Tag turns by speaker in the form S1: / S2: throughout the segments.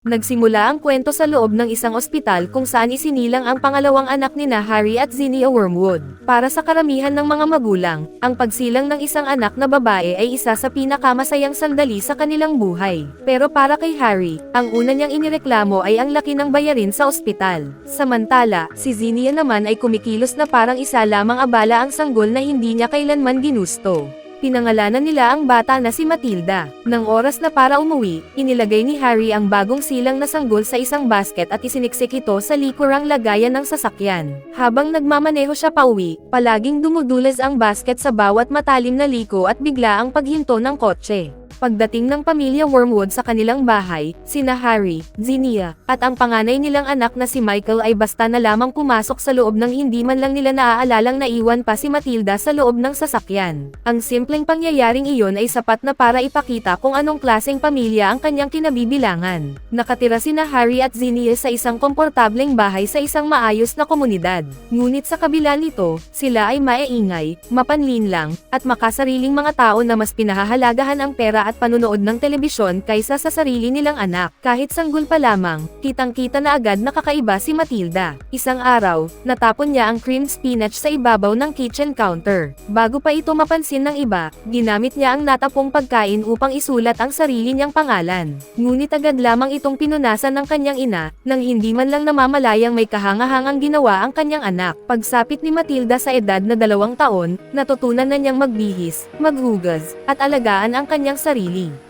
S1: Nagsimula ang kwento sa loob ng isang ospital kung saan isinilang ang pangalawang anak nina Harry at Zinnia Wormwood. Para sa karamihan ng mga magulang, ang pagsilang ng isang anak na babae ay isa sa pinakamasayang sandali sa kanilang buhay. Pero para kay Harry, ang una niyang inireklamo ay ang laki ng bayarin sa ospital. Samantala, si Zinnia naman ay kumikilos na parang isa lamang abala ang sanggol na hindi niya kailanman ginusto. Pinangalanan nila ang bata na si Matilda. Nang oras na para umuwi, inilagay ni Harry ang bagong silang na sanggol sa isang basket at isiniksik ito sa likurang lagayan ng sasakyan. Habang nagmamaneho siya pauwi, palaging dumudulas ang basket sa bawat matalim na liko at bigla ang paghinto ng kotse. Pagdating ng pamilya Wormwood sa kanilang bahay, sina Harry, Zinnia, at ang panganay nilang anak na si Michael ay basta na lamang pumasok sa loob ng hindi man lang nila naaalalang naiwan pa si Matilda sa loob ng sasakyan. Ang simpleng pangyayaring iyon ay sapat na para ipakita kung anong klaseng pamilya ang kanyang kinabibilangan. Nakatira sina Harry at Zinnia sa isang komportableng bahay sa isang maayos na komunidad. Ngunit sa kabila nito, sila ay maingay, mapanlinlang, at makasariling mga tao na mas pinahahalagahan ang pera at panunood ng telebisyon kaysa sa sarili nilang anak. Kahit sanggol pa lamang, kitang-kita na agad na kakaiba si Matilda. Isang araw, natapon niya ang creamed spinach sa ibabaw ng kitchen counter. Bago pa ito mapansin ng iba, ginamit niya ang natapong pagkain upang isulat ang sarili niyang pangalan. Ngunit agad lamang itong pinunasan ng kanyang ina, nang hindi man lang namamalayang may kahangahangang ginawa ang kanyang anak. Pagsapit ni Matilda sa edad na 2 taon, natutunan na niyang magbihis, maghugas, at alagaan ang kanyang sarili.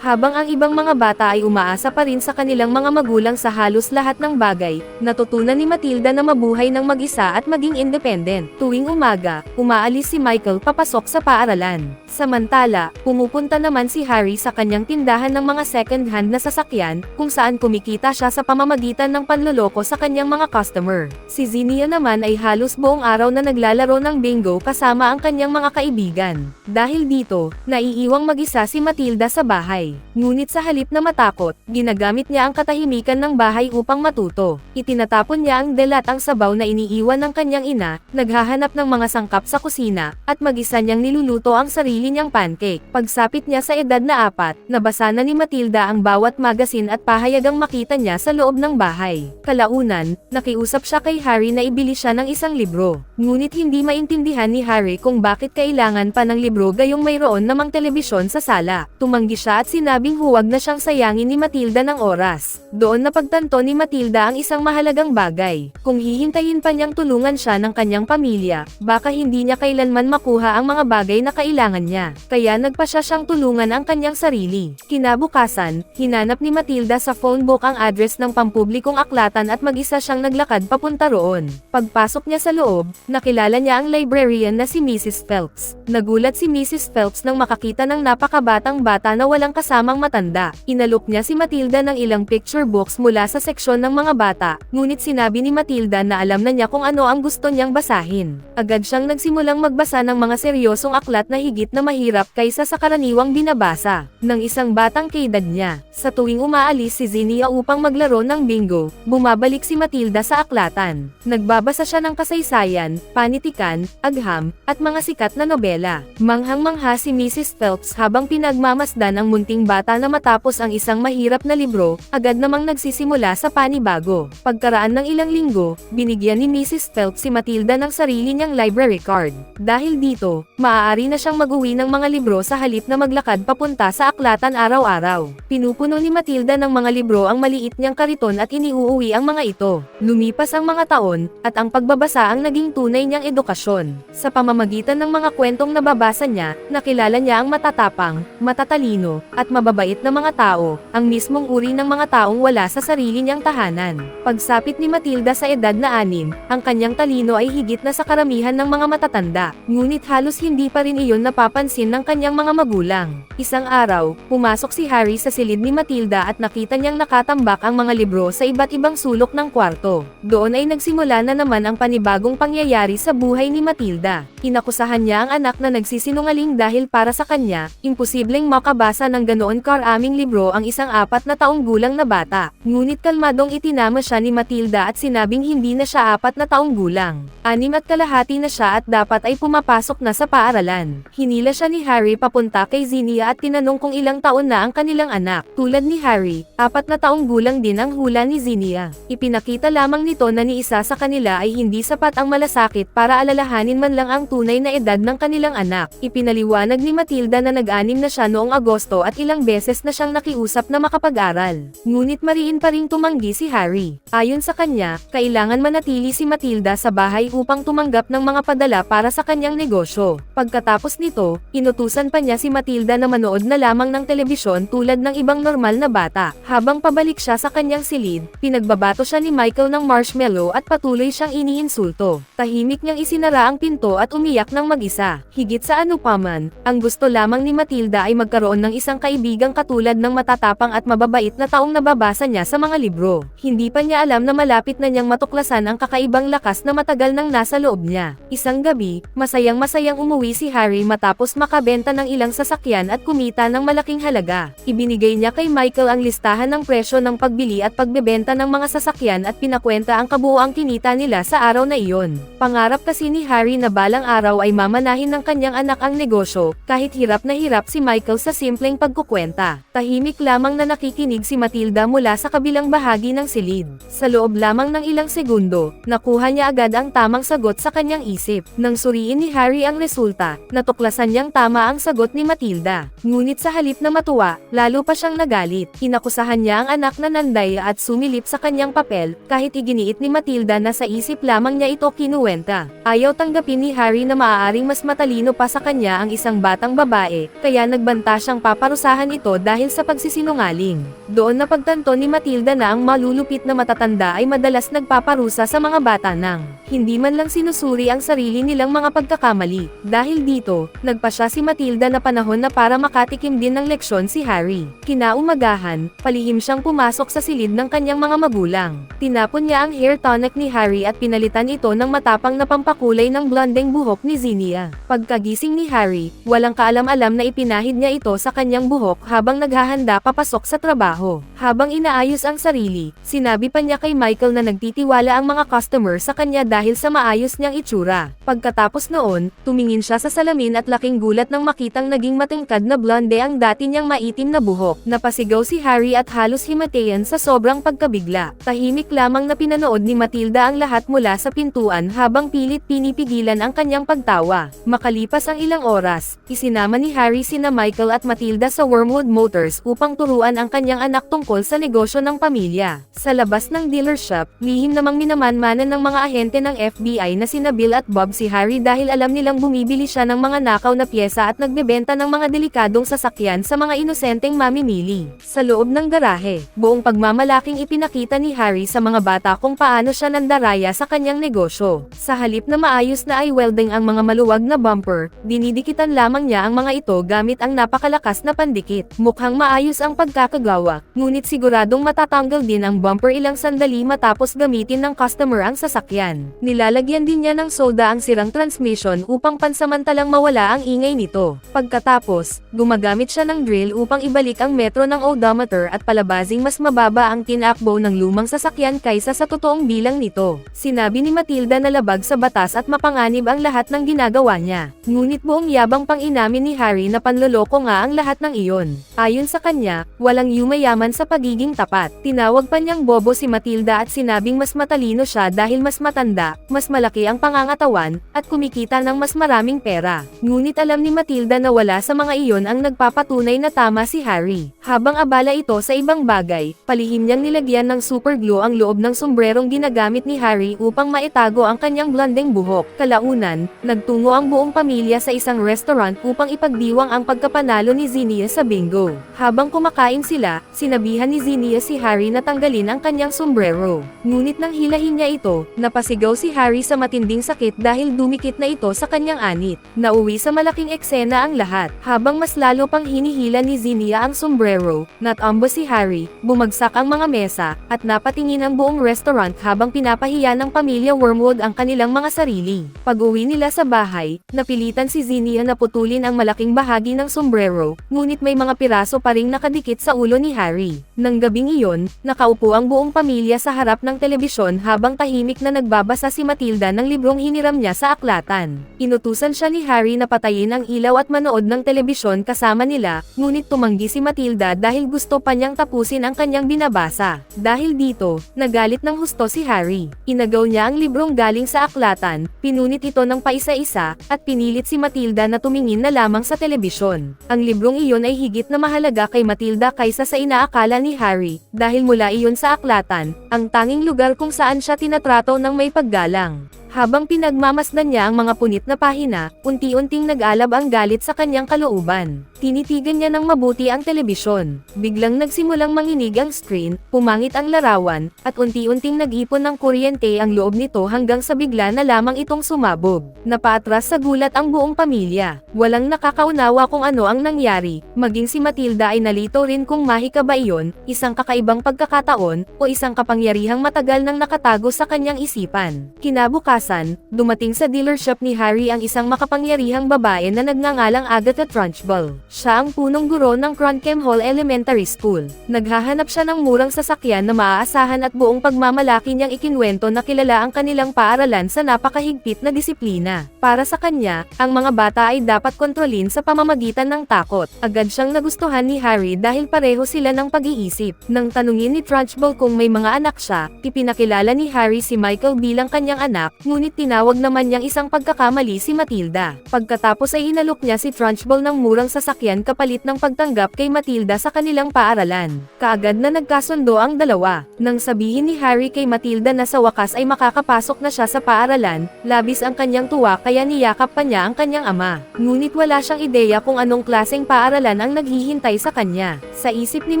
S1: Habang ang ibang mga bata ay umaasa pa rin sa kanilang mga magulang sa halos lahat ng bagay, natutunan ni Matilda na mabuhay ng mag-isa at maging independent. Tuwing umaga, umaalis si Michael papasok sa paaralan. Samantala, pumupunta naman si Harry sa kanyang tindahan ng mga second-hand na sasakyan, kung saan kumikita siya sa pamamagitan ng panloloko sa kanyang mga customer. Si Zinnia naman ay halos buong araw na naglalaro ng bingo kasama ang kanyang mga kaibigan. Dahil dito, naiiwang mag-isa si Matilda sa bahay. Ngunit sa halip na matakot, ginagamit niya ang katahimikan ng bahay upang matuto. Itinatapon niya ang dela at ang sabaw na iniiwan ng kanyang ina, naghahanap ng mga sangkap sa kusina, at mag-isa niyang niluluto ang sarili niyang pancake. Pagsapit niya sa edad na 4, nabasa na ni Matilda ang bawat magasin at pahayagang makita niya sa loob ng bahay. Kalaunan, nakiusap siya kay Harry na ibili siya ng isang libro. Ngunit hindi maintindihan ni Harry kung bakit kailangan pa ng libro gayong mayroon namang telebisyon sa sala. Tumanggi siya at sinabing huwag na siyang sayangin ni Matilda ng oras. Doon napagtanto ni Matilda ang isang mahalagang bagay. Kung hihintayin pa niyang tulungan siya ng kanyang pamilya, baka hindi niya kailanman makuha ang mga bagay na kailangan niya. Kaya nagpa siya siyang tulungan ang kanyang sarili. Kinabukasan, hinanap ni Matilda sa phone book ang address ng pampublikong aklatan at mag-isa siyang naglakad papunta roon. Pagpasok niya sa loob, nakilala niya ang librarian na si Mrs. Phelps. Nagulat si Mrs. Phelps nang makakita ng napakabatang bata na walang kasamang matanda. Inalok niya si Matilda ng ilang picture books mula sa seksyon ng mga bata, ngunit sinabi ni Matilda na alam na niya kung ano ang gusto niyang basahin. Agad siyang nagsimulang magbasa ng mga seryosong aklat na higit na mahirap kaysa sa karaniwang binabasa ng isang batang kaedad niya. Sa tuwing umaalis si Zinnia upang maglaro ng bingo, bumabalik si Matilda sa aklatan. Nagbabasa siya ng kasaysayan, panitikan, agham, at mga sikat na nobela. Manghang-mangha si Mrs. Phelps habang pinagmamasdan ang munting bata na matapos ang isang mahirap na libro, agad namang nagsisimula sa panibago. Pagkaraan ng ilang linggo, binigyan ni Mrs. Phelps si Matilda ng sarili niyang library card. Dahil dito, maaari na siyang mag-uwi ng mga libro sa halip na maglakad papunta sa aklatan araw-araw. Pinupuno ni Matilda ng mga libro ang maliit niyang kariton at iniuuwi ang mga ito. Lumipas ang mga taon, at ang pagbabasa ang naging tunay niyang edukasyon. Sa pamamagitan ng mga kwentong nababasa niya, nakilala niya ang matatapang, matatalino, at mababait na mga tao, ang mismong uri ng mga taong wala sa sarili niyang tahanan. Pagsapit ni Matilda sa edad na 6, ang kanyang talino ay higit na sa karamihan ng mga matatanda. Ngunit halos hindi pa rin iyon napapansin ng kanyang mga magulang. Isang araw, pumasok si Harry sa silid ni Matilda at nakita niyang nakatambak ang mga libro sa iba't ibang sulok ng kwarto. Doon ay nagsimula na naman ang panibagong pangyayari sa buhay ni Matilda. Inakusahan niya ang anak na nagsisinungaling dahil para sa kanya, imposibleng makabasa ng ganoon karaming libro ang isang 4 na taong gulang na bata. Ngunit kalmadong itinama siya ni Matilda at sinabing hindi na siya 4 na taong gulang. 6 at kalahati na siya at dapat ay pumapasok na sa paaralan. Hinila Hinila siya ni Harry papunta kay Zinnia at tinanong kung ilang taon na ang kanilang anak. Tulad ni Harry, 4 na taong gulang din ang hula ni Zinnia. Ipinakita lamang nito na ni isa sa kanila ay hindi sapat ang malasakit para alalahanin man lang ang tunay na edad ng kanilang anak. Ipinaliwanag ni Matilda na nag-anim na siya noong Agosto at ilang beses na siyang nakiusap na makapag-aral. Ngunit mariin pa ring tumanggi si Harry. Ayon sa kanya, kailangan manatili si Matilda sa bahay upang tumanggap ng mga padala para sa kanyang negosyo. Pagkatapos nito, inutusan pa niya si Matilda na manood na lamang ng telebisyon tulad ng ibang normal na bata. Habang pabalik siya sa kanyang silid, pinagbabato siya ni Michael ng marshmallow at patuloy siyang iniinsulto. Tahimik niyang isinara ang pinto at umiyak ng mag-isa. Higit sa ano paman, ang gusto lamang ni Matilda ay magkaroon ng isang kaibigang katulad ng matatapang at mababait na taong nababasa niya sa mga libro. Hindi pa niya alam na malapit na niyang matuklasan ang kakaibang lakas na matagal nang nasa loob niya. Isang gabi, masayang-masayang umuwi si Harry matapos makabenta ng ilang sasakyan at kumita ng malaking halaga. Ibinigay niya kay Michael ang listahan ng presyo ng pagbili at pagbebenta ng mga sasakyan at pinakwenta ang kabuuang kinita nila sa araw na iyon. Pangarap kasi ni Harry na balang araw ay mamanahin ng kanyang anak ang negosyo, kahit hirap na hirap si Michael sa simpleng pagkukwenta. Tahimik lamang na nakikinig si Matilda mula sa kabilang bahagi ng silid. Sa loob lamang ng ilang segundo, nakuha niya agad ang tamang sagot sa kanyang isip. Nang suriin ni Harry ang resulta, natuklasan niyang tama ang sagot ni Matilda. Ngunit sa halip na matuwa, lalo pa siyang nagalit. Inakusahan niya ang anak na nandaya at sumilip sa kanyang papel, kahit iginiit ni Matilda na sa isip lamang niya ito kinuwenta. Ayaw tanggapin ni Harry na maaaring mas matalino pa sa kanya ang isang batang babae, kaya nagbanta siyang paparusahan ito dahil sa pagsisinungaling. Doon napagtanto ni Matilda na ang malulupit na matatanda ay madalas nagpaparusa sa mga bata nang hindi man lang sinusuri ang sarili nilang mga pagkakamali. Dahil dito, nagpa siya si Matilda na panahon na para makatikim din ng leksyon si Harry. Kinaumagahan, palihim siyang pumasok sa silid ng kanyang mga magulang. Tinapon niya ang hair tonic ni Harry at pinalitan ito ng matapang na pampakulay ng blondeng buhok ni Zinnia. Pagkagising ni Harry, walang kaalam-alam na ipinahid niya ito sa kanyang buhok habang naghahanda papasok sa trabaho. Habang inaayos ang sarili, sinabi pa niya kay Michael na nagtitiwala ang mga customer sa kanya dahil sa maayos niyang itsura. Pagkatapos noon, tumingin siya sa salamin at laking gulat nang makitang naging matingkad na blonde ang dati niyang maitim na buhok. Napasigaw si Harry at halos himatayan sa sobrang pagkabigla. Tahimik lamang na pinanood ni Matilda ang lahat mula sa pintuan habang pilit pinipigilan ang kanyang pagtawa. Makalipas ang ilang oras, isinama ni Harry sina Michael at Matilda sa Wormwood Motors upang turuan ang kanyang anak tungkol sa negosyo ng pamilya. Sa labas ng dealership, lihim namang minamanmanan ng mga ahente ng FBI na sina Bill at Bob si Harry dahil alam nilang bumibili siya ng mga nakaw na pyesa at nagbebenta ng mga delikadong sasakyan sa mga inosenteng mamimili. Sa loob ng garahe, buong pagmamalaking ipinakita ni Harry sa mga bata kung paano siya nandaraya sa kanyang negosyo. Sa halip na maayos na ay welding ang mga maluwag na bumper, dinidikitan lamang niya ang mga ito gamit ang napakalakas na pandikit. Mukhang maayos ang pagkakagawa, ngunit siguradong matatanggal din ang bumper ilang sandali matapos gamitin ng customer ang sasakyan. Nilalagyan din niya ng soda ang sirang transmission upang pansamantalang mawala ang ingay nito. Pagkatapos, gumagamit siya ng drill upang ibalik ang metro ng odometer at palabasing mas mababa ang tinakbo ng lumang sasakyan kaysa sa totoong bilang nito. Sinabi ni Matilda na labag sa batas at mapanganib ang lahat ng ginagawa niya. Ngunit buong yabang pang inamin ni Harry na panloloko nga ang lahat ng iyon. Ayon sa kanya, walang yumayaman sa pagiging tapat. Tinawag pa niyang bobo si Matilda at sinabing mas matalino siya dahil mas matanda, mas malaki ang pangangatawan, at kumikita ng mas maraming pera. Ngunit alam ni Matilda na wala sa mga iyon ang nagpapatunay na tama si Harry. Habang abala ito sa ibang bagay, palihim niyang nilagyan ng super glue ang loob ng sombrerong ginagamit ni Harry upang maitago ang kanyang blondeng buhok. Kalaunan, nagtungo ang buong pamilya sa isang restaurant upang ipagdiwang ang pagkapanalo ni Zinnia sa bingo. Habang kumakain sila, sinabihan ni Zinnia si Harry na tanggalin ang kanyang sombrero. Ngunit nang hilahin niya ito, napasigaw si Harry sa matinding sakit dahil dumikit na ito sa kanyang anit. Nauwi sa malaking eksena ang lahat. Habang mas lalo pang hinihila ni Zinnia ang sombrero, natambo si Harry, bumagsak ang mga mesa, at napatingin ang buong restaurant habang pinapahiya ng pamilya Wormwood ang kanilang mga sarili. Pag-uwi nila sa bahay, napilitan si Zinnia na putulin ang malaking bahagi ng sombrero, ngunit may mga piraso pa ring nakadikit sa ulo ni Harry. Nang gabing iyon, nakaupo ang buong pamilya sa harap ng telebisyon habang tahimik na nagbabasa si Matilda ng librong hiniram niya sa aklatan. Inutusan siya ni Harry na patayin patayin ang ilaw at manood ng telebisyon kasama nila, ngunit tumanggi si Matilda dahil gusto pa niyang tapusin ang kanyang binabasa. Dahil dito, nagalit ng husto si Harry. Inagaw niya ang librong galing sa aklatan, pinunit ito ng paisa-isa, at pinilit si Matilda na tumingin na lamang sa telebisyon. Ang librong iyon ay higit na mahalaga kay Matilda kaysa sa inaakala ni Harry, dahil mula iyon sa aklatan, ang tanging lugar kung saan siya tinatrato ng may paggalang. Habang pinagmamasdan niya ang mga punit na pahina, unti-unting nag-alab ang galit sa kanyang kalooban. Tinitigan niya ng mabuti ang telebisyon. Biglang nagsimulang manginig ang screen, pumangit ang larawan, at unti-unting nag-ipon ng kuryente ang loob nito hanggang sa bigla na lamang itong sumabog. Napaatras sa gulat ang buong pamilya. Walang nakakaunawa kung ano ang nangyari, maging si Matilda ay nalito rin kung mahika ba iyon, isang kakaibang pagkakataon, o isang kapangyarihang matagal nang nakatago sa kanyang isipan. Kinabukasan, dumating sa dealership ni Harry ang isang makapangyarihang babae na nagngangalang Agatha Trunchbull. Siya ang punong guro ng Crunchem Hall Elementary School. Naghahanap siya ng murang sasakyan na maaasahan at buong pagmamalaki niyang ikinwento na kilala ang kanilang paaralan sa napakahigpit na disiplina. Para sa kanya, ang mga bata ay dapat kontrolin sa pamamagitan ng takot. Agad siyang nagustuhan ni Harry dahil pareho sila ng pag-iisip. Nang tanungin ni Trunchbull kung may mga anak siya, ipinakilala ni Harry si Michael bilang kanyang anak, ngunit tinawag naman niyang isang pagkakamali si Matilda. Pagkatapos ay hinalok niya si Trunchbull ng murang sasakyan kapalit ng pagtanggap kay Matilda sa kanilang paaralan. Kaagad na nagkasundo ang dalawa. Nang sabihin ni Harry kay Matilda na sa wakas ay makakapasok na siya sa paaralan, labis ang kanyang tuwa kaya niyakap pa niya ang kanyang ama. Ngunit wala siyang ideya kung anong klaseng paaralan ang naghihintay sa kanya. Sa isip ni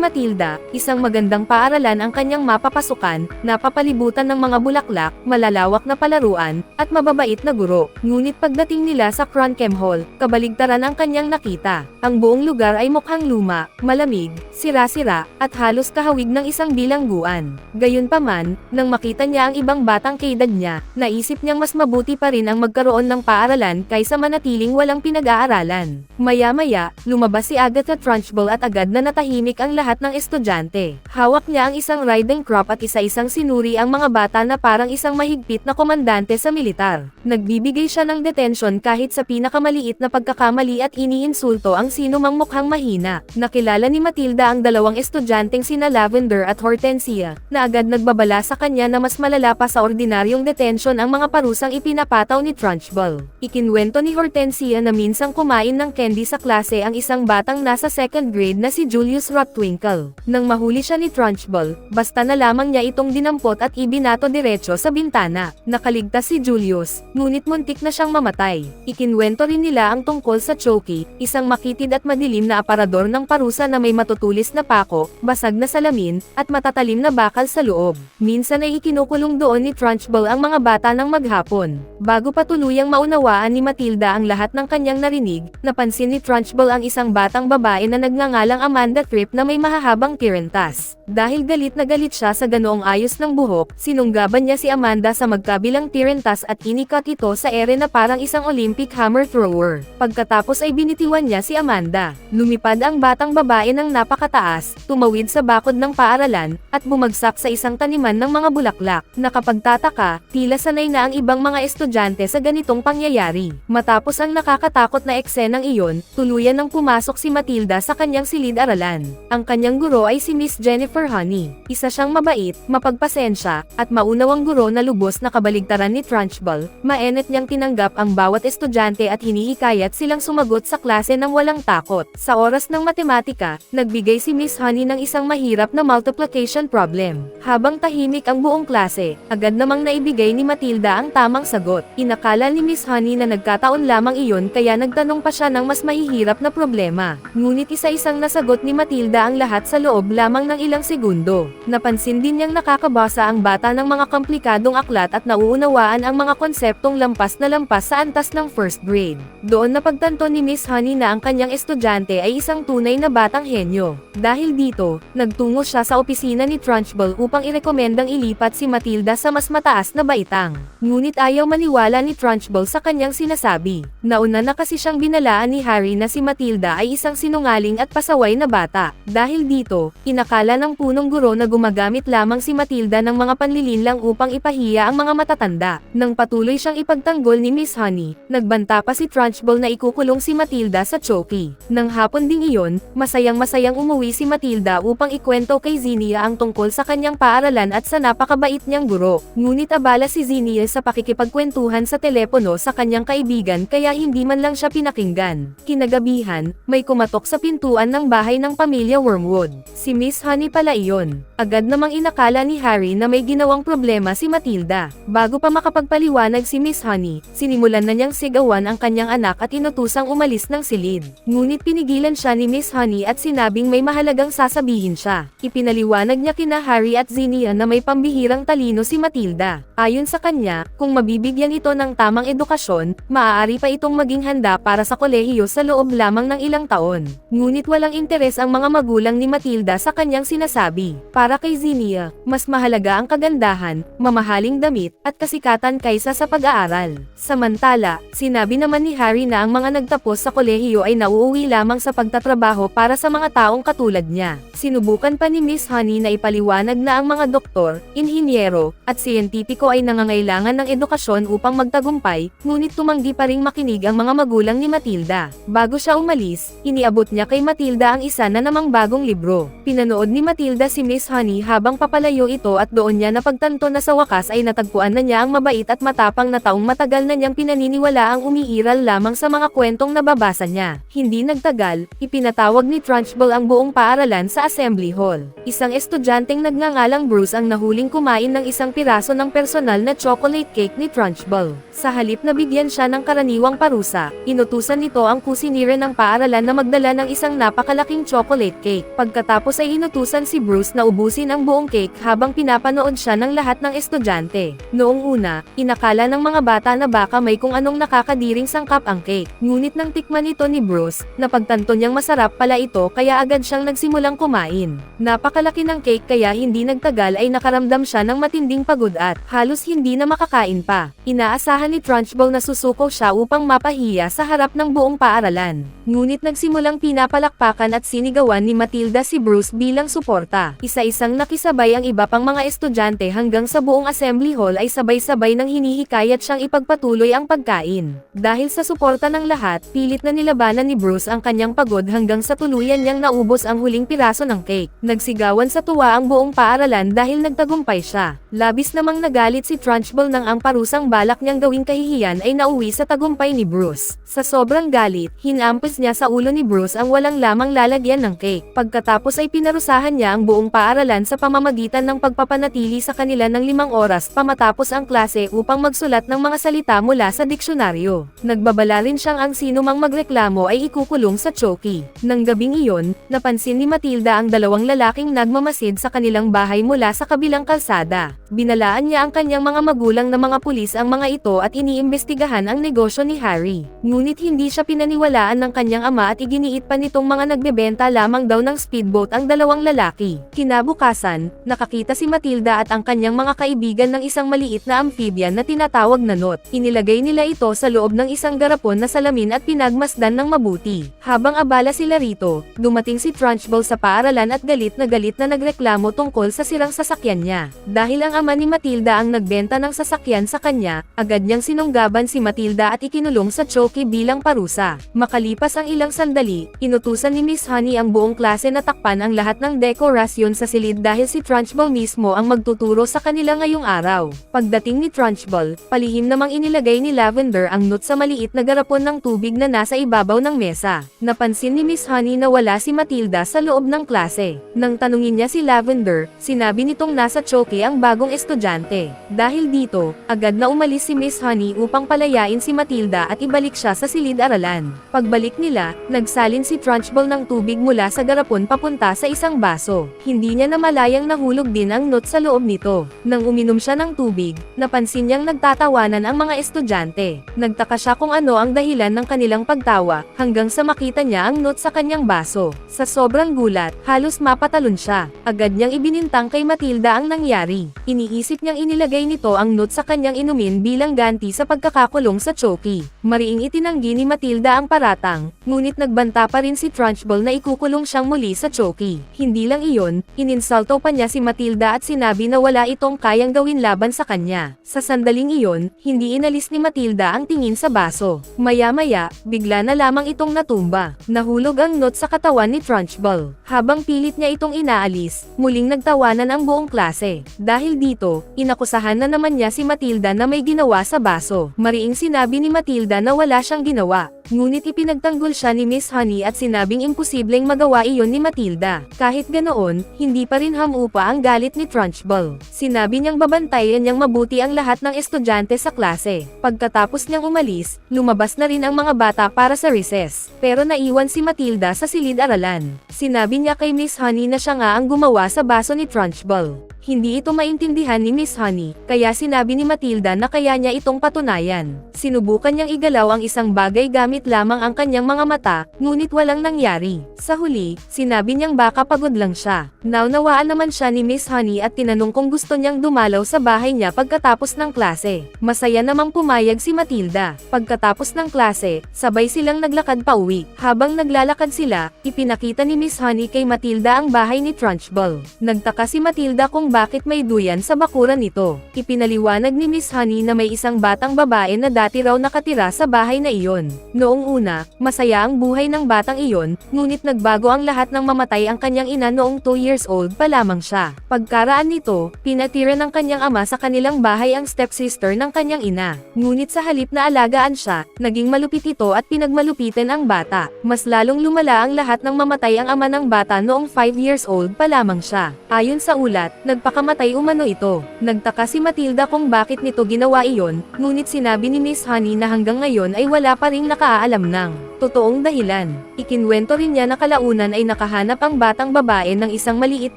S1: Matilda, isang magandang paaralan ang kanyang mapapasukan, napapalibutan ng mga bulaklak, malalawak na palaruan, at mababait na guro. Ngunit pagdating nila sa Crunchem Hall, kabaligtaran ang kanyang nakita. Ang buong lugar ay mukhang luma, malamig, sira-sira, at halos kahawig ng isang bilangguan. Gayunpaman, nang makita niya ang ibang batang kaedad niya, naisip niyang mas mabuti pa rin ang magkaroon ng paaralan kaysa manatiling walang pinag-aaralan. Maya-maya, lumabas si Agatha Trunchbull at agad na natahimik ang lahat ng estudyante. Hawak niya ang isang riding crop at isa-isang sinuri ang mga bata na parang isang mahigpit na komandante sa militar. Nagbibigay siya ng detention kahit sa pinakamaliit na pagkakamali at iniinsulto ang sino mang mukhang mahina. Nakilala ni Matilda ang dalawang estudyanteng sina Lavender at Hortensia, na agad nagbabala sa kanya na mas malala pa sa ordinaryong detention ang mga parusang ipinapataw ni Trunchbull. Ikinwento ni Hortensia na minsang kumain ng candy sa klase ang isang batang nasa second grade na si Julius Rotwinkle. Nang mahuli siya ni Trunchbull, basta na lamang niya itong dinampot at ibinato diretso sa bintana. Nakaligtas si Julius, ngunit muntik na siyang mamatay. Ikinwento rin nila ang tungkol sa Choki, isang makitid at madilim na aparador ng parusa na may matutulis na pako, basag na salamin, at matatalim na bakal sa loob. Minsan ay ikinukulong doon ni Trunchbull ang mga bata ng maghapon. Bago pa tuluyang maunawaan ni Matilda ang lahat ng kanyang narinig, napansin ni Trunchbull ang isang batang babae na nagngangalang Amanda Tripp na may mahahabang tirentas. Dahil galit na galit siya sa ganoong ayos ng buhok, sinunggaban niya si Amanda sa magkabilang tirentas at inikat ito sa ere na parang isang Olympic hammer thrower. Pagkatapos ay binitiwan niya si Amanda. Lumipad ang batang babae ng napakataas, tumawid sa bakod ng paaralan, at bumagsak sa isang taniman ng mga bulaklak. Nakapagtataka, tila sanay na ang ibang mga estudyante sa ganitong pangyayari. Matapos ang nakakatakot na eksenang iyon, tuluyan nang pumasok si Matilda sa kanyang silid-aralan. Ang kanyang guro ay si Miss Jennifer Honey. Isa siyang mabait, mapagpasensya, at maunawang guro na lubos na kabaligtaran ni Trunchbull. Mainit niyang tinanggap ang bawat estudyante at hinihikayat silang sumagot sa klase ng walang takot. Sa oras ng matematika, nagbigay si Miss Honey ng isang mahirap na multiplication problem. Habang tahimik ang buong klase, agad namang naibigay ni Matilda ang tamang sagot. Inakala ni Miss Honey na nagkataon lamang iyon kaya nagtanong pa siya ng mas mahihirap na problema. Ngunit isa-isang nasagot ni Matilda ang lahat sa loob lamang ng ilang segundo. Napansin din niyang nakakabasa ang bata ng mga komplikadong aklat at nauunawaan ang mga konseptong lampas na lampas sa antas ng first grade. Doon napagtanto ni Miss Honey na ang kanyang estudyante ay isang tunay na batang henyo. Dahil dito, nagtungo siya sa opisina ni Trunchbull upang irekomendang ilipat si Matilda sa mas mataas na baitang. Ngunit ayaw maniwala ni Trunchbull sa kanyang sinasabi. Nauna na kasi siyang binalaan ni Harry na si Matilda ay isang sinungaling at pasaway na bata. Dahil dito, inakala ng punong guro na gumagamit lamang si Matilda ng mga panlilinlang upang ipahiya ang mga matatanda. bata. Nang patuloy siyang ipagtanggol ni Miss Honey, nagbanta pa si Trunchbull na ikukulong si Matilda sa Choky. Nang hapon ding iyon, masayang-masayang umuwi si Matilda upang ikwento kay Zinnia ang tungkol sa kanyang paaralan at sa napakabait niyang guro. Ngunit abala si Zinnia sa pakikipagkwentuhan sa telepono sa kanyang kaibigan kaya hindi man lang siya pinakinggan. Kinagabihan, may kumatok sa pintuan ng bahay ng pamilya Wormwood. Si Miss Honey pala iyon. Agad namang inakala ni Harry na may ginawang problema si Matilda. Bago pa makapagpaliwanag si Miss Honey, sinimulan na niyang sigawan ang kanyang anak at inutusang umalis ng silid. Ngunit pinigilan siya ni Miss Honey at sinabing may mahalagang sasabihin siya. Ipinaliwanag niya kina Harry at Zinnia na may pambihirang talino si Matilda. Ayon sa kanya, kung mabibigyan ito ng tamang edukasyon, maaari pa itong maging handa para sa kolehiyo sa loob lamang ng ilang taon. Ngunit walang interes ang mga magulang ni Matilda sa kanyang sinasabi. Para kay Zinnia, mas mahalaga ang kagandahan, mamahaling damit, at kasikatan kaysa sa pag-aaral. Samantala, sinabi naman ni Harry na ang mga nagtapos sa kolehiyo ay nauuwi lamang sa pagtatrabaho para sa mga taong katulad niya. Sinubukan pa ni Miss Honey na ipaliwanag na ang mga doktor, inhinyero, at siyentipiko ay nangangailangan ng edukasyon upang magtagumpay, ngunit tumanggi pa ring makinig ang mga magulang ni Matilda. Bago siya umalis, iniabot niya kay Matilda ang isa na namang bagong libro. Pinanood ni Matilda si Miss Honey habang papalayo ito at doon niya napagtanto na sa wakas ay natagpuan na niya ang mabait at matapang na taong matagal na niyang pinaniniwala ang umiiral lamang sa mga kwentong nababasa niya. Hindi nagtagal, ipinatawag ni Trunchbull ang buong paaralan sa Assembly Hall. Isang estudyanteng nagngangalang Bruce ang nahuling kumain ng isang piraso ng personal na chocolate cake ni Trunchbull. Sa halip na bigyan siya ng karaniwang parusa, inutusan nito ang kusinira ng paaralan na magdala ng isang napakalaking chocolate cake. Pagkatapos ay inutusan si Bruce na ubusin ang buong cake habang pinapanood siya ng lahat ng estudyante. Noong una, inakala ng mga bata na baka may kung anong nakakadiring sangkap ang cake. Ngunit nang tikman ito ni Bruce, napagtanto niyang masarap pala ito kaya agad siyang nagsimulang kumain. Napakalaki ng cake kaya hindi nagtagal ay nakaramdam siya ng matinding pagod at halos hindi na makakain pa. Inaasahan ni Trunchbull na susuko siya upang mapahiya sa harap ng buong paaralan. Ngunit nagsimulang pinapalakpakan at sinigawan ni Matilda si Bruce bilang suporta. Isa-isang nakisabay ang iba pang mga estudyante hanggang sa buong assembly hall ay sabay-sabay nang hinihikayat siyang ipagpatuloy ang pagkain. Dahil sa suporta ng lahat, pilit na nilabanan ni Bruce ang kanyang pagod hanggang sa tuluyan niyang naubos ang huling piraso ng cake. Nagsigawan sa tuwa ang buong paaralan dahil nagtagumpay siya. Labis namang nagalit si Trunchbull nang ang parusang balak niyang gawing kahihiyan ay nauwi sa tagumpay ni Bruce. Sa sobrang galit, hinampos niya sa ulo ni Bruce ang walang lamang lalagyan ng cake. Pagkatapos ay pinarusahan niya ang buong paaralan sa pamamagitan ng pagpapanatili sa kanila ng 5 oras pamatapos ang klase upang magsulat ng mga salita mula sa diksyonaryo. Nagbabala rin siyang ang sino mang magreklamo ay ikukulong sa Choky. Nang gabing iyon, napansin ni Matilda ang dalawang lalaking nagmamasid sa kanilang bahay mula sa kabilang kalsada. Binalaan niya ang kanyang mga magulang na mga pulis ang mga ito at iniimbestigahan ang negosyo ni Harry. Ngunit hindi siya pinaniwalaan ng kanyang ama at iginiit pa nitong mga nagbebenta lamang daw ng speedboat ang dalawang lalaki. Kinabukasan, nakakita si Matilda at ang kanyang mga kaibigan ng isang maliit na amphibian na tinatawag na Knot. Inilagay nila ito sa loob ng isang garapon na salamin at pinagmasdan ng mabuti. Habang abala sila rito, dumating si Trunchbull sa paaralan at galit na nagreklamo tungkol sa sirang sasakyan niya. Dahil ang ama ni Matilda ang nagbenta ng sasakyan sa kanya, agad niyang sinunggaban si Matilda at ikinulong sa Choky bilang parusa. Makalipas ang ilang sandali, inutusan ni Miss Honey ang buong klase na takpan ang lahat ng dekorasyon sa silid dahil si Trunchbull mismo ang magtuturo sa kanila ngayong araw. Pagdating ni Trunchbull, palihim namang inilagay ni Lavender ang Knot sa maliit na garapon ng tubig na nasa ibabaw ng mesa. Napansin ni Miss Honey na wala si Matilda sa loob ng klase. Nang tanungin niya si Lavender, sinabi nitong nasa Choky ang bagong estudyante. Dahil dito, agad na umalis si Miss Honey upang palayain si Matilda at ibalik siya sa silid-aralan. Pagbalik nila, nagsalin si Trunchbull ng tubig mula sa garapon papunta sa isang baso. Hindi niya namalayang nahulog din ang Knot sa loob nito. Nang uminom siya ng tubig, napansin niyang nagtatawanan ang mga estudyante. Nagtaka siya kung ano ang dahilan ng kanilang pagtawa, hanggang sa makita niya ang Knot sa kanyang baso. Sa sobrang gulat, halos mapatalon siya. Agad niyang ibinintang kay Matilda ang nangyari. Iniisip niyang inilagay nito ang Knot sa kanyang inumin bilang ganti sa pagkakakulong sa Choky. Mariing itinanggi ni Matilda ang paratang, ngunit nagbanta pa rin si Trunchbull na ikukulong siyang muli sa Choky. Hindi lang iyon, ininsulto pa niya si Matilda at sinabi na wala itong kayang gawin laban sa kanya. Sa sandaling iyon, hindi inalis ni Matilda ang tingin sa baso. Maya-maya, bigla na lamang itong natumba. Nahulog ang note sa katawan ni Trunchbull. Habang pilit niya itong inaalis, muling nagtawanan ang buong klase. Dahil dito, inakusahan na naman niya si Matilda na may ginawa sa baso. Mariing sinabi ni Matilda na wala siyang ginawa. Ngunit ipinagtanggol siya ni Miss Honey at sinabing imposibleng magawa iyon ni Matilda. Kahit ganoon, hindi pa rin hamupa ang galit ni Trunchbull. Sinabi niyang babantayan niyang mabuti ang lahat ng estudyante sa klase. Pagkatapos niyang umalis, lumabas na rin ang mga bata para sa recess. Pero naiwan si Matilda sa silid-aralan. Sinabi niya kay Miss Honey na siya nga ang gumawa sa baso ni Trunchbull. Hindi ito maintindihan ni Miss Honey, kaya sinabi ni Matilda na kaya niya itong patunayan. Sinubukan niyang igalaw ang isang bagay gamit lamang ang kanyang mga mata, ngunit walang nangyari. Sa huli, sinabi niyang baka pagod lang siya. Naunawaan naman siya ni Miss Honey at tinanong kung gusto niyang dumalaw sa bahay niya pagkatapos ng klase. Masaya namang pumayag si Matilda. Pagkatapos ng klase, sabay silang naglakad pauwi. Habang naglalakad sila, ipinakita ni Miss Honey kay Matilda ang bahay ni Trunchbull. Nagtaka si Matilda kung bakit may duyan sa bakuran nito. Ipinaliwanag ni Miss Honey na may isang batang babae na dati raw nakatira sa bahay na iyon. Noong una, masaya ang buhay ng batang iyon, ngunit nagbago ang lahat nang mamatay ang kanyang ina noong 2 years old pa lamang siya. Pagkaraan nito, pinatira ng kanyang ama sa kanilang bahay ang stepsister ng kanyang ina. Ngunit sa halip na alagaan siya, naging malupit ito at pinagmalupitan ang bata. Mas lalong lumala ang lahat nang mamatay ang ama ng bata noong 5 years old pa lamang siya. Ayon sa ulat, nagpakamatay umano ito. Nagtaka si Matilda kung bakit nito ginawa iyon, ngunit sinabi ni Miss Honey na hanggang ngayon ay wala pa ring nakaalam ng totoong dahilan. Ikinwento rin niya na kalaunan ay nakahanap ang batang babae ng isang maliit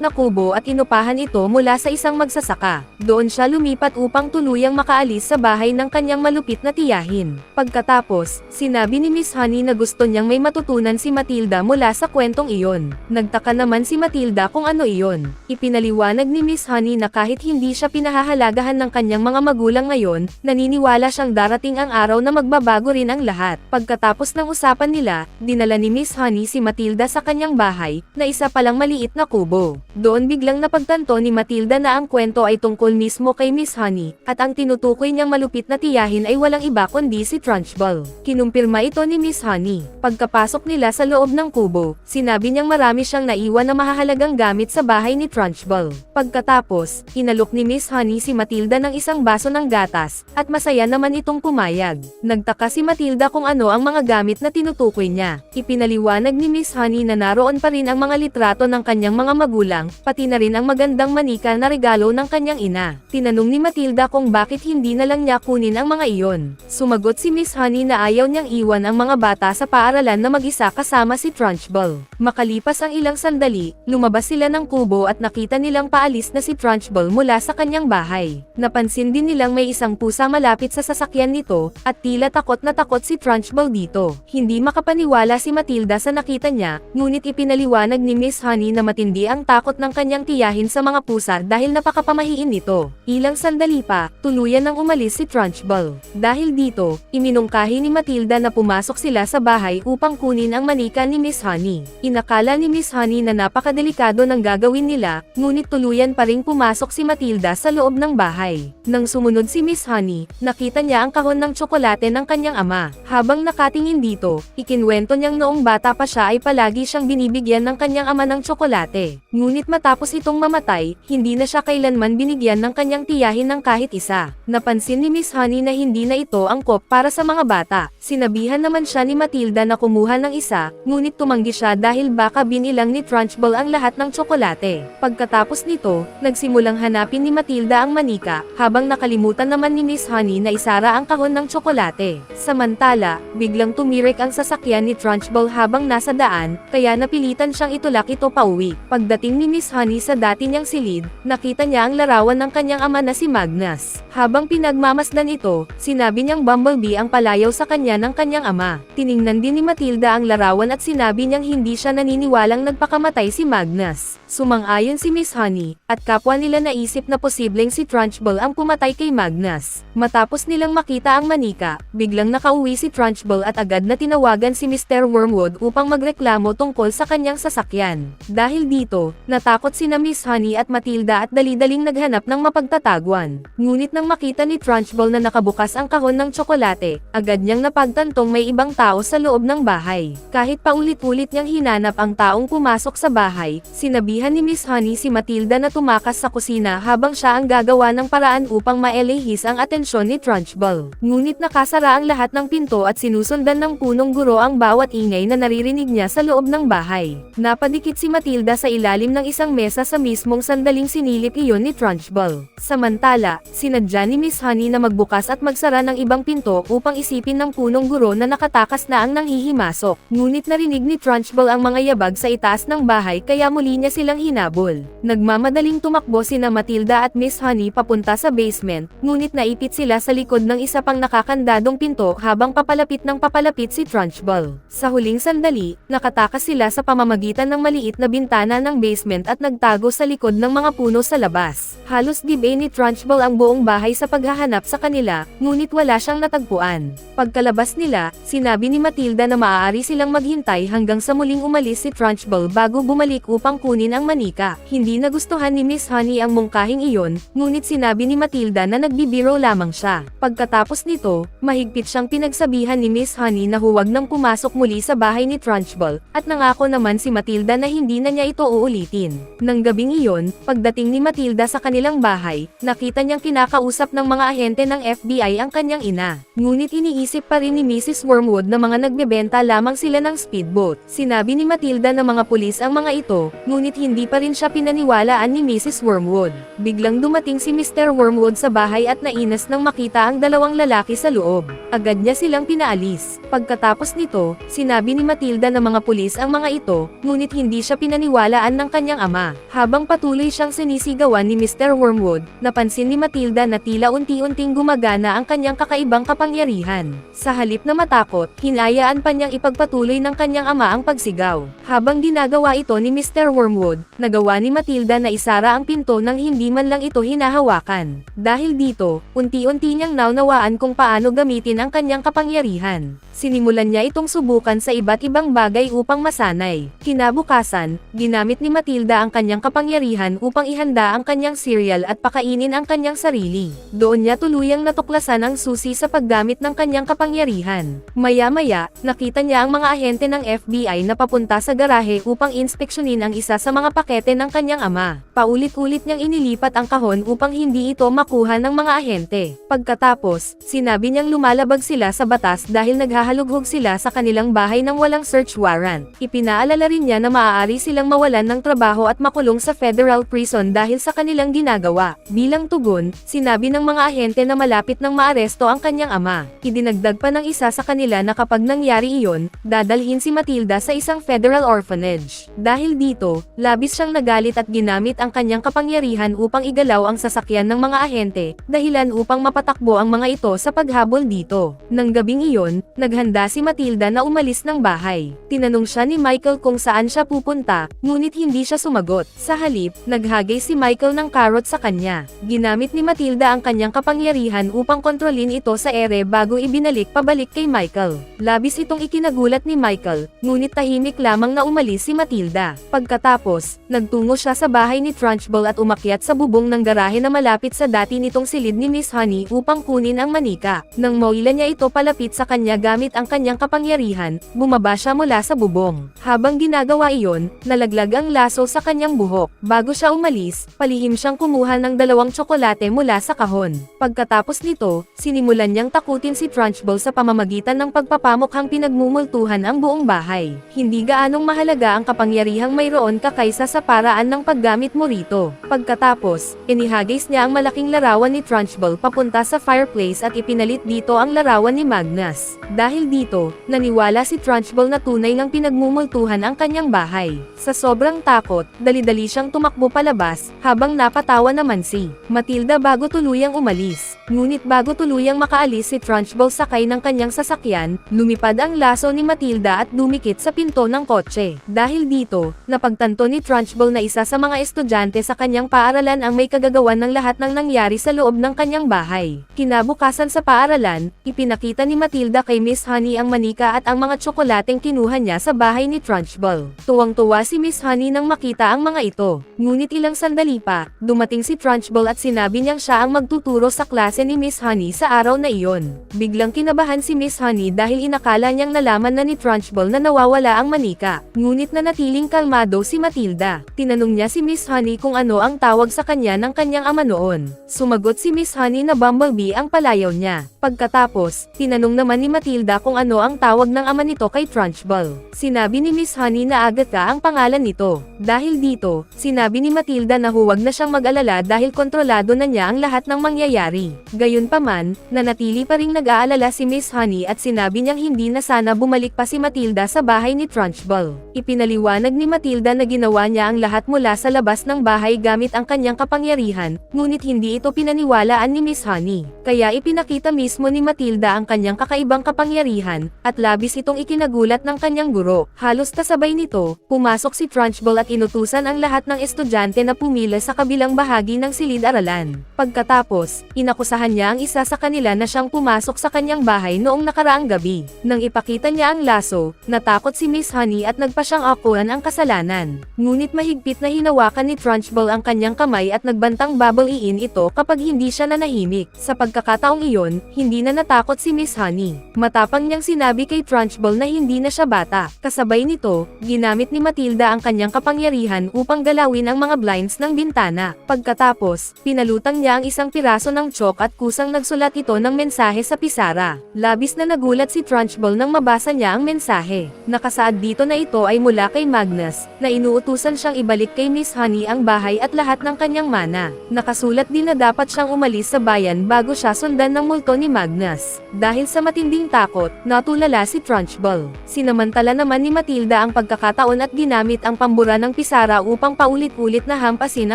S1: na kubo at inupahan ito mula sa isang magsasaka. Doon siya lumipat upang tuluyang makaalis sa bahay ng kanyang malupit na tiyahin. Pagkatapos, sinabi ni Miss Honey na gusto niyang may matutunan si Matilda mula sa kwentong iyon. Nagtaka naman si Matilda kung ano iyon. Ipinaliwanag ni Miss Honey na kahit hindi siya pinahahalagahan ng kanyang mga magulang ngayon, naniniwala siyang darating ang araw na magbabago rin ang lahat. Pagkatapos ng usapan nila, dinala ni Miss Honey si Matilda sa kanyang bahay, na isa palang maliit na kubo. Doon biglang napagtanto ni Matilda na ang kwento ay tungkol mismo kay Miss Honey, at ang tinutukoy niyang malupit na tiyahin ay walang iba kundi si Trunchbull. Kinumpirma ito ni Miss Honey. Pagkapasok nila sa loob ng kubo, sinabi niyang marami siyang naiwan na mahahalagang gamit sa bahay ni Trunchbull. Pagkatapos, inalok ni Miss Honey si Matilda ng isang baso ng gatas, at masaya naman itong pumayag. Nagtaka si Matilda kung ano ang mga gamit na tinutukoy niya. Ipinaliwanag ni Miss Honey na naroon pa rin ang mga litrato ng kanyang mga magulang, pati na rin ang magandang manika na regalo ng kanyang ina. Tinanong ni Matilda kung bakit hindi na lang niya kunin ang mga iyon. Sumagot si Miss Honey na ayaw niyang iwan ang mga bata sa paaralan na mag-isa kasama si Trunchbull. Makalipas ang ilang sandali, lumabas sila ng kubo at nakita nilang paalis na si Trunchbull mula sa kanyang bahay. Napansin din nilang may isang pusa malapit sa sasakyan nito, at tila takot na takot si Trunchbull dito. Hindi makapaniwala si Matilda sa nakita niya, ngunit ipinaliwanag ni Miss Honey na matindi ang takot ng kanyang tiyahin sa mga pusa dahil napakapamahiin nito. Ilang sandali pa, tuluyan nang umalis si Trunchbull. Dahil dito, iminungkahi ni Matilda na pumasok sila sa bahay upang kunin ang manika ni Miss Honey. Inakala ni Miss Honey na napakadelikado ng gagawin nila, ngunit tuluyan pa ring pumasok si Matilda sa loob ng bahay. Nang sumunod si Miss Honey, nakita niya ang kahon ng tsokolate ng kanyang ama. Habang nakatingin dito, ikinwento niyang noong bata pa siya ay palagi siyang binibigyan ng kanyang ama ng tsokolate. Ngunit matapos itong mamatay, hindi na siya kailanman binigyan ng kanyang tiyahin ng kahit isa. Napansin ni Miss Honey na hindi na ito angkop para sa mga bata. Sinabihan naman siya ni Matilda na kumuha ng isa, ngunit tumanggi siya dahil baka binilang ni Trunchbull ang lahat ng tsokolate. Pagkatapos nito, nagsimulang hanapin ni Matilda ang manika, habang nakalimutan naman ni Miss Honey na isara ang kahon ng tsokolate. Samantala, biglang tumirik ang sasakyan ni Trunchbull habang nasa daan, kaya napilitan siyang itulak ito pauwi. Pagdating ni Miss Honey sa dati niyang silid, nakita niya ang larawan ng kanyang ama na si Magnus. Habang pinagmamasdan ito, sinabi niyang Bumblebee ang palayaw sa kanya ng kanyang ama. Tiningnan din ni Matilda ang larawan at sinabi niyang hindi siya naniniwalang nagpakamatay si Magnus. Sumang-ayon si Miss Honey, at at kapwa nila naisip na posibleng si Trunchbull ang pumatay kay Magnus. Matapos nilang makita ang manika, biglang nakauwi si Trunchbull at agad na tinawagan si Mr. Wormwood upang magreklamo tungkol sa kanyang sasakyan. Dahil dito, natakot sina Miss Honey at Matilda at dali-daling naghanap ng mapagtataguan. Ngunit nang makita ni Trunchbull na nakabukas ang kahon ng tsokolate, agad niyang napagtantong may ibang tao sa loob ng bahay. Kahit paulit-ulit niyang hinanap ang taong pumasok sa bahay, sinabihan ni Miss Honey si Matilda na tumakas sa kusina habang siya ang gagawa ng paraan upang maelehis ang atensyon ni Trunchbull. Ngunit nakasara ang lahat ng pinto at sinusundan ng punong guro ang bawat ingay na naririnig niya sa loob ng bahay. Napadikit si Matilda sa ilalim ng isang mesa sa mismong sandaling sinilip iyon ni Trunchbull. Samantala, sinadya ni Miss Honey na magbukas at magsara ng ibang pinto upang isipin ng punong guro na nakatakas na ang nanghihimasok. Ngunit narinig ni Trunchbull ang mga yabag sa itaas ng bahay kaya muli niya silang hinabol. Nagmamadaling tumakbo sina Matilda at Miss Honey papunta sa basement, ngunit naipit sila sa likod ng isa pang nakakandadong pinto habang papalapit si Trunchbull. Sa huling sandali, nakatakas sila sa pamamagitan ng maliit na bintana ng basement at nagtago sa likod ng mga puno sa labas. Halos gibe ni Trunchbull ang buong bahay sa paghahanap sa kanila, ngunit wala siyang natagpuan. Pagkalabas nila, sinabi ni Matilda na maaari silang maghintay hanggang sa muling umalis si Trunchbull bago bumalik upang kunin ang manika. Hindi nagustuhan ni Miss Honey ang mungkahing iyon, ngunit sinabi ni Matilda na nagbibiro lamang siya. Pagkatapos nito, mahigpit siyang pinagsabihan ni Miss Honey na huwag nang pumasok muli sa bahay ni Trunchbull, at nangako naman si Matilda na hindi na niya ito uulitin. Nang gabing iyon, pagdating ni Matilda sa kanilang bahay, nakita niyang kinakausap ng mga ahente ng FBI ang kanyang ina. Ngunit iniisip pa rin ni Mrs. Wormwood na mga nagbebenta lamang sila ng speedboat. Sinabi ni Matilda na mga pulis ang mga ito, ngunit hindi pa rin siya pinaniwalaan ni Mrs. Wormwood. Biglang dumating si Mr. Wormwood sa bahay at nainas nang makita ang dalawang lalaki sa loob. Agad niya silang pinaalis. Pagkatapos nito, sinabi ni Matilda na mga pulis ang mga ito, ngunit hindi siya pinaniwalaan ng kanyang ama. Habang patuloy siyang sinisigawan ni Mr. Wormwood, napansin ni Matilda na tila unti-unting gumagana ang kanyang kakaibang kapangyarihan. Sa halip na matakot, hinayaan pa niyang ipagpatuloy ng kanyang ama ang pagsigaw. Habang ginagawa ito ni Mr. Wormwood, nagawa ni Matilda na isara ang pinto nang hindi man lang ito hinahawakan. Dahil dito, unti-unti niyang naunawaan kung paano gamitin ang kanyang kapangyarihan. Sinimulan niya itong subukan sa iba't ibang bagay upang masanay. Kinabukasan, ginamit ni Matilda ang kanyang kapangyarihan upang ihanda ang kanyang cereal at pakainin ang kanyang sarili. Doon niya tuluyang natuklasan ang susi sa paggamit ng kanyang kapangyarihan. Maya-maya, nakita niya ang mga ahente ng FBI na papunta sa garahe upang inspeksyonin ang isa sa mga pakete ng kanyang ama. Paulit-ulit niyang inilipat ang kahon upang hindi ito makuha ng mga ahente. Pagkatapos, sinabi niyang lumalabag sila sa batas dahil naghahalughog sila sa kanilang bahay ng walang search warrant. Ipinaalala rin niya na maaari silang mawalan ng trabaho at makulong sa federal prison dahil sa kanilang ginagawa. Bilang tugon, sinabi ng mga ahente na malapit nang maaresto ang kanyang ama. Idinagdag pa ng isa sa kanila na kapag nangyari iyon, dadalhin si Matilda sa isang federal orphanage. Dahil dito, labis siyang nagalit at ginamit ang kanyang kapangyarihan upang igalaw ang sasakyan ng mga ahente, dahilan upang mapatakbo ang mga ito sa paghabol dito. Nang gabing iyon, naghanda si Matilda na umalis ng bahay. Tinanong siya ni Michael kung saan siya pupunta, ngunit hindi siya sumagot. Sa halip, naghagay si Michael ng karot sa kanya. Ginamit ni Matilda ang kanyang kapangyarihan upang kontrolin ito sa ere bago ibinalik pabalik kay Michael. Labis itong ikinagulat ni Michael, ngunit tahimik lamang na umalis si Matilda. Pagkatapos, nagtungo siya sa bahay ni Trunchbull at umakyat sa bubong ng garahe na malapit sa dati nitong silid ni Miss Honey upang kunin ang manika. Nang mauila niya ito palapit sa kanya gamit ang kanyang kapangyarihan, bumaba siya mula sa bubong. Habang ginagawa iyon, nalaglag ang laso sa kanyang buhok. Bago siya umalis, palihim siyang kumuha ng 2 tsokolate mula sa kahon. Pagkatapos nito, sinimulan niyang takutin si Trunchbull sa pamamagitan ng pagpapamukhang pinagmumultuhan ang buong bahay. Hindi gaanong mahalaga ang kapangyarihang mayroon ka kaysa sa paraan ng paggamit mo rito. Pagkatapos, inihagis niya ang malaking larawan ni Trunchbull papunta sa fireplace at ipinalit dito ang larawan ni Magnus. Dahil dito, naniwala si Trunchbull na tunay ngang pinagmumultuhan ang kanyang bahay. Sa sobrang takot, dali-dali siyang tumakbo palabas, habang napatawa naman si Matilda bago tuluyang umalis. Ngunit bago tuluyang makaalis si Trunchbull sakay ng kanyang sasakyan, lumipad ang laso ni Matilda at dumikit sa pinto ng kotse. Dahil dito, napagtanto ni Trunchbull na isa sa mga estudyante estudyante sa kanyang paaralan ang may kagagawan ng lahat ng nangyari sa loob ng kanyang bahay. Kinabukasan sa paaralan, ipinakita ni Matilda kay Miss Honey ang manika at ang mga tsokolateng kinuha niya sa bahay ni Trunchbull. Tuwang-tuwa si Miss Honey nang makita ang mga ito. Ngunit ilang sandali pa, dumating si Trunchbull at sinabi niyang siya ang magtuturo sa klase ni Miss Honey sa araw na iyon. Biglang kinabahan si Miss Honey dahil inakala niyang nalaman na ni Trunchbull na nawawala ang manika. Ngunit nanatiling kalmado si Matilda. Tinanong niya si Miss Honey kung ano ang tawag sa kanya ng kanyang ama noon. Sumagot si Miss Honey na Bumblebee ang palayaw niya. Pagkatapos, tinanong naman ni Matilda kung ano ang tawag ng ama nito kay Trunchbull. Sinabi ni Miss Honey na Agatha ang pangalan nito. Dahil dito, sinabi ni Matilda na huwag na siyang mag-alala dahil kontrolado na niya ang lahat ng mangyayari. Gayunpaman, nanatili pa ring nag-aalala si Miss Honey at sinabi niyang hindi na sana bumalik pa si Matilda sa bahay ni Trunchbull. Ipinaliwanag ni Matilda na ginawa niya ang lahat mula sa labas ng bahay gamit ang kanyang kapangyarihan, ngunit hindi ito pinaniwalaan ni Miss Honey. Kaya ipinakita mismo ni Matilda ang kanyang kakaibang kapangyarihan, at labis itong ikinagulat ng kanyang guro. Halos kasabay nito, pumasok si Trunchbull at inutusan ang lahat ng estudyante na pumila sa kabilang bahagi ng silid-aralan. Pagkatapos, inakusahan niya ang isa sa kanila na siyang pumasok sa kanyang bahay noong nakaraang gabi. Nang ipakita niya ang laso, natakot si Miss Honey at nagpa siyang akuan ang kasalanan. Ngunit mahigpit na hinawakan ni Trunchbull ang kanyang kamay at nagbantang babaliin ito kapag hindi siya nanahimik. Sa pagkakataong iyon, hindi na natakot si Miss Honey. Matapang niyang sinabi kay Trunchbull na hindi na siya bata. Kasabay nito, ginamit ni Matilda ang kanyang kapangyarihan upang galawin ang mga blinds ng bintana. Pagkatapos, pinalutang niya ang isang piraso ng chalk at kusang nagsulat ito ng mensahe sa pisara. Labis na nagulat si Trunchbull nang mabasa niya ang mensahe. Nakasaad dito na ito ay mula kay Magnus, na inuutusan siyang ibalik kay Miss Honey ang bahay at lahat ng kanyang mana. Nakasulat din na dapat siyang umalis sa bayan bago siya sundan ng multo ni Magnus. Dahil sa matinding takot, natulala si Trunchbull. Sinamantala naman ni Matilda ang pagkakataon at ginamit ang pambura ng pisara upang paulit-ulit na hampasin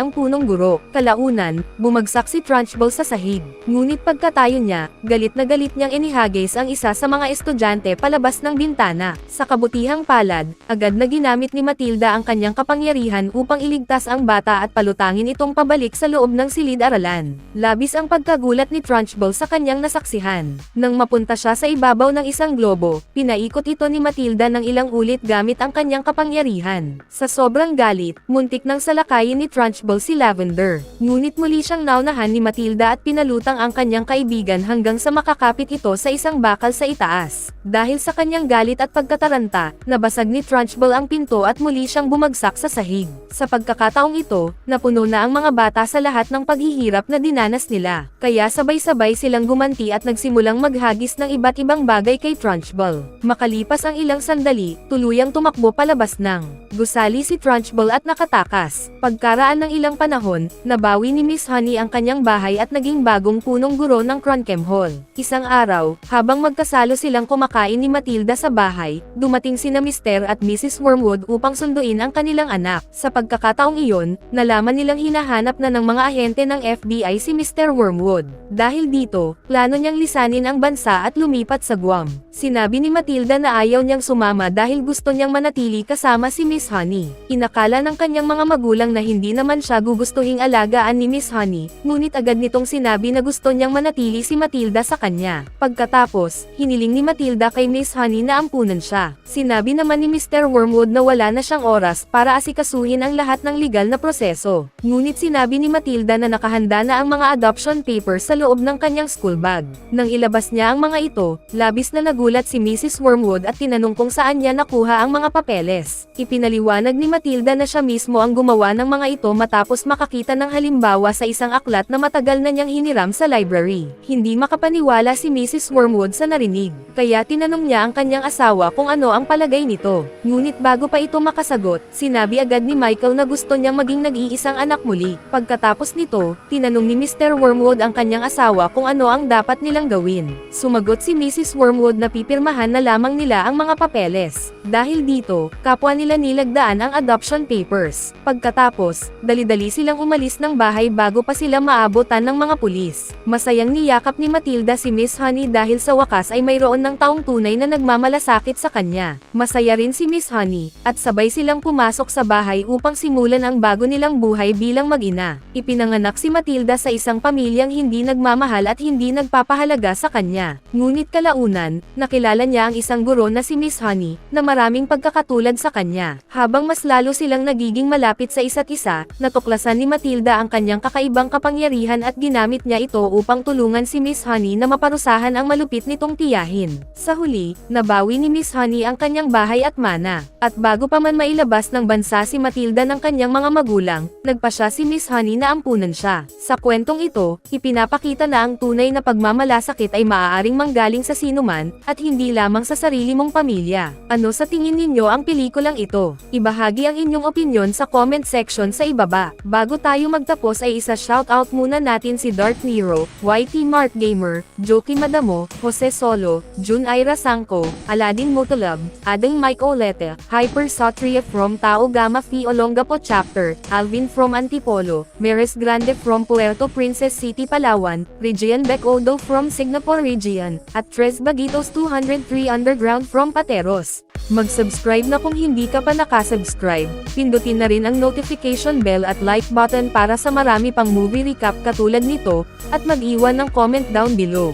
S1: ang punong guro. Kalaunan, bumagsak si Trunchbull sa sahig. Ngunit pagkatayo niya, galit na galit niyang inihagis ang isa sa mga estudyante palabas ng bintana. Sa kabutihang palad, agad na ginamit ni Matilda ang kanyang kapangyarihan upang iligtas ang bata at palutangin itong pabalik sa loob ng silid-aralan. Labis ang pagkagulat ni Trunchbull sa kanyang nasaksihan. Nang mapunta siya sa ibabaw ng isang globo, pinaikot ito ni Matilda ng ilang ulit gamit ang kanyang kapangyarihan. Sa sobrang galit, muntik nang salakayin ni Trunchbull si Lavender. Ngunit muli siyang naunahan ni Matilda at pinalutang ang kanyang kaibigan hanggang sa makakapit ito sa isang bakal sa itaas. Dahil sa kanyang galit at pagkataranta, nabasag ni Trunchbull ang pinto at muli siyang bumagsak sa sahig. Sa pagkakataong ito, napuno na ang mga bata sa lahat ng paghihirap na dinanas nila. Kaya sabay-sabay silang gumanti at nagsimulang maghagis ng iba't ibang bagay kay Trunchbull. Makalipas ang ilang sandali, tuluyang tumakbo palabas ng gusali si Trunchbull at nakatakas. Pagkaraan ng ilang panahon, nabawi ni Miss Honey ang kanyang bahay at naging bagong punong guro ng Cronkem Hall. Isang araw, habang magkasalo silang kumakain ni Matilda sa bahay, dumating sina Mr. at Mrs. Wormwood upang sunduin ang kanilang anak. Sa pagkakataong iyon, nalaman nilang hinahanap na ng mga ahente ng FBI si Mr. Wormwood. Dahil dito, plano niyang lisanin ang bansa at lumipat sa Guam. Sinabi ni Matilda na ayaw niyang sumama dahil gusto niyang manatili kasama si Miss Honey. Inakala ng kanyang mga magulang na hindi naman siya gugustuhing alagaan ni Miss Honey, ngunit agad nitong sinabi na gusto niyang manatili si Matilda sa kanya. Pagkatapos, hiniling ni Matilda kay Miss Honey na ampunan siya. Sinabi naman ni Mr. Wormwood na wala na siyang oras para asikasuhin ang lahat ng legal na proseso. Ngunit sinabi ni Matilda na nakahanda na ang mga adoption papers sa loob ng kanyang school bag. Nang ilabas niya ang mga ito, labis na nagulat si Mrs. Wormwood at tinanong kung saan niya nakuha ang mga papeles. Ipinaliwanag ni Matilda na siya mismo ang gumawa ng mga ito matapos makakita ng halimbawa sa isang aklat na matagal na niyang hiniram sa library. Hindi makapaniwala si Mrs. Wormwood sa narinig, kaya tinanong niya ang kanyang asawa kung ano ang palagay nito. Ngunit bago pa ito makasagot, sinabi agad ni Michael na gusto niyang maging nag-iisang anak muli. Pagkatapos nito, tinanong ni Mr. Wormwood ang kanyang asawa kung ano ang dapat nilang gawin. Sumagot si Mrs. Wormwood na pipirmahan na lamang nila ang mga papeles. Dahil dito, kapwa nila nilagdaan ang adoption papers. Pagkatapos, dali-dali silang umalis ng bahay bago pa sila maabotan ng mga pulis. Masayang niyakap ni Matilda si Miss Honey dahil sa wakas ay mayroon ng taong tunay na nagmamalasakit sa kanya. Masaya rin si Miss Honey, at sabay silang pumasok sa bahay upang simulan ang bagong bago nilang buhay bilang mag-ina. Ipinanganak si Matilda sa isang pamilyang hindi nagmamahal at hindi nagpapahalaga sa kanya. Ngunit kalaunan, nakilala niya ang isang guro na si Miss Honey, na maraming pagkakatulad sa kanya. Habang mas lalo silang nagiging malapit sa isa't isa, natuklasan ni Matilda ang kanyang kakaibang kapangyarihan at ginamit niya ito upang tulungan si Miss Honey na maparusahan ang malupit nitong tiyahin. Sa huli, nabawi ni Miss Honey ang kanyang bahay at mana. At bago pa man mailabas ng bansa si Matilda ng kanyang mga magulang, nagpasya si Miss Honey na ampunan siya. Sa kwentong ito, ipinapakita na ang tunay na pagmamalasakit ay maaaring manggaling sa sinuman, at hindi lamang sa sarili mong pamilya. Ano sa tingin ninyo ang pelikulang ito? Ibahagi ang inyong opinyon sa comment section sa ibaba. Bago tayo magtapos ay isa-shoutout muna natin si Darth Nero, YT Mart Gamer, Joki Madamo, Jose Solo, Jun Ira Sangko, Aladdin Motolab, Adeng Mike Olete, Hyper Sotria from Tao Gama Phi Olongapo Chapter, Alvin from Antipolo, Meres Grande from Puerto Princess City Palawan, Regian Becodo from Singapore Region, at Tres Baguitos 203 Underground from Pateros. Mag-subscribe na kung hindi ka pa nakasubscribe, pindutin na rin ang notification bell at like button para sa marami pang movie recap katulad nito, at mag-iwan ng comment down below.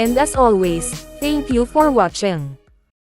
S1: And as always, thank you for watching.